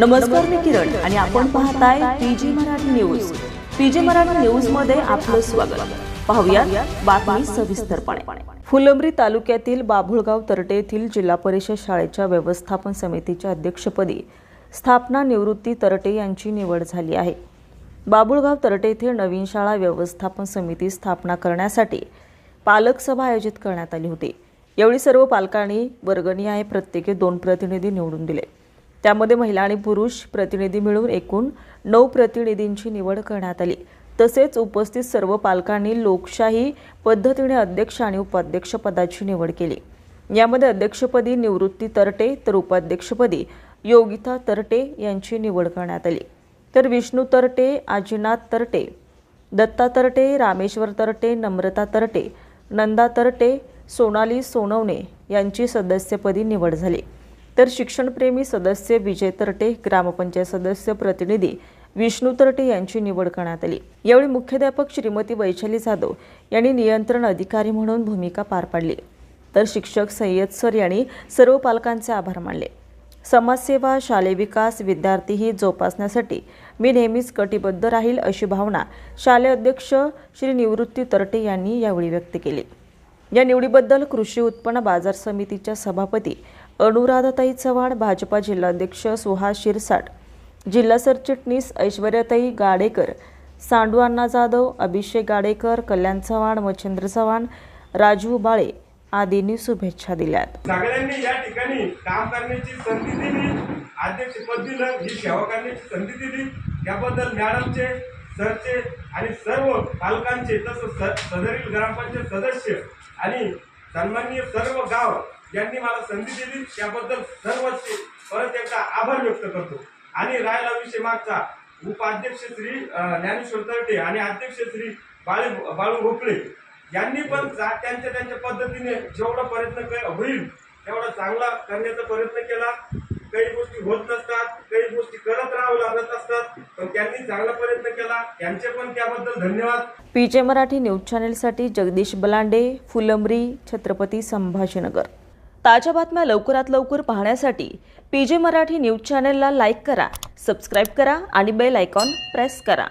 नमस्कार, मी किरण आणि आपण पाहताय PG Marathi news. PG Marathi news मध्ये आपलं स्वागत। पाहूया बातमी सविस्तरपणे। फुलंब्री तालुक्यातील बाभुळगाव तरटे येथील जिल्हा परिषद शाळेच्या व्यवस्थापन समितीच्या अध्यक्षपदी स्थापना निवृत्ती तरटे यांची निवड झाली आहे। बाभुळगाव तरटे येथे नवीन शाळा व्यवस्थापन समिती स्थापना करण्यासाठी पालक सभा आयोजित करण्यात आली होती। यावेळी सर्व पालकांनी वर्गनिहाय प्रत्येकी 2 प्रतिनिधी निवडून दिले। त्यामध्ये महिला आणि पुरुष प्रतिनिधी मिळून एकूण 9 प्रतिनिधींची निवड करण्यात आली। तसेच उपस्थित सर्व पालकांनी लोकशाही पद्धतीने अध्यक्ष आणि उपाध्यक्ष पदाची निवड केली। यामध्ये अध्यक्षपदी निवृत्ती तरटे तर उपाध्यक्षपदी योगिता तरटे यांची निवड करण्यात आली। तर विष्णू तरटे, आजीनाथ तरटे, दत्ता तरटे, रामेश्वर तरटे, नम्रता तरटे, नंदा तरटे, सोनाली सोनवणे यांची सदस्यपदी निवड झाली। तर शिक्षणप्रेमी सदस्य विजय तरटे, ग्रामपंचायत सदस्य प्रतिनिधी विष्णू तरटे यांची निवड करण्यात आली। यावेळी मुख्याध्यापक श्रीमती वैशाली जाधव यांनी नियंत्रण अधिकारी म्हणून भूमिका पार पाडली। तर शिक्षक सय्यद सर यांनी सर्व पालकांचे आभार मानले। समाजसेवा, शालेय विकास, विद्यार्थी ही जोपासण्यासाठी मी नेहमीच कटिबद्ध राहील अशी भावना शालेय अध्यक्ष श्री निवृत्ती तरटे यांनी यावेळी व्यक्त केली। या निवडीबद्दल कृषी उत्पन्न बाजार समितीच्या सभापती अनुराधाताई चव्हाण, भाजपा जिल्हाध्यक्ष सुहास शिरसाट, जिल्हा सरचिटणीस ऐश्वर्याताई गाडेकर, सांडू अण्णा जाधव, अभिषेक गाडेकर, कल्याण चव्हाण, मच्छिंद्र चव्हाण, राजू बाळे आदींनी शुभेच्छा दिल्यात। सगळ्यांनी या ठिकाणी काम करण्याची संधी दिली, अध्यक्षपद दिलं, ही सेवा करण्याची संधी दिली। याबद्दल मॅडमचे, सरचे आणि सर्व पालकांचे तसंच सदरील ग्रामपंचायत सदस्य आणि सन्माननीय सर्व गाव यांनी मला संधी दिली, त्याबद्दल सर्वांचे परत एकदा आभार व्यक्त करतो। आणि राहिला विषय मागचा, उपाध्यक्ष श्री ज्ञानेश्वर तरटे आणि अध्यक्ष श्री बाळू भोपळे यांनी पण त्यांच्या पद्धतीने जेवढा प्रयत्न होईल तेवढा चांगला करण्याचा प्रयत्न केला। काही गोष्टी होत नसतात, काही गोष्टी करत राहावं लागत असतात, पण त्यांनी चांगला प्रयत्न केला, त्यांचे पण त्याबद्दल धन्यवाद। पीजे मराठी न्यूज चॅनलसाठी जगदीश बलांडे, फुलंब्री, छत्रपती संभाजीनगर। ताज्या बातम्या लवकरात लवकर पाहण्यासाठी पीजे मराठी न्यूज चॅनलला लाईक करा, सबस्क्राईब करा आणि बेल आयकॉन प्रेस करा।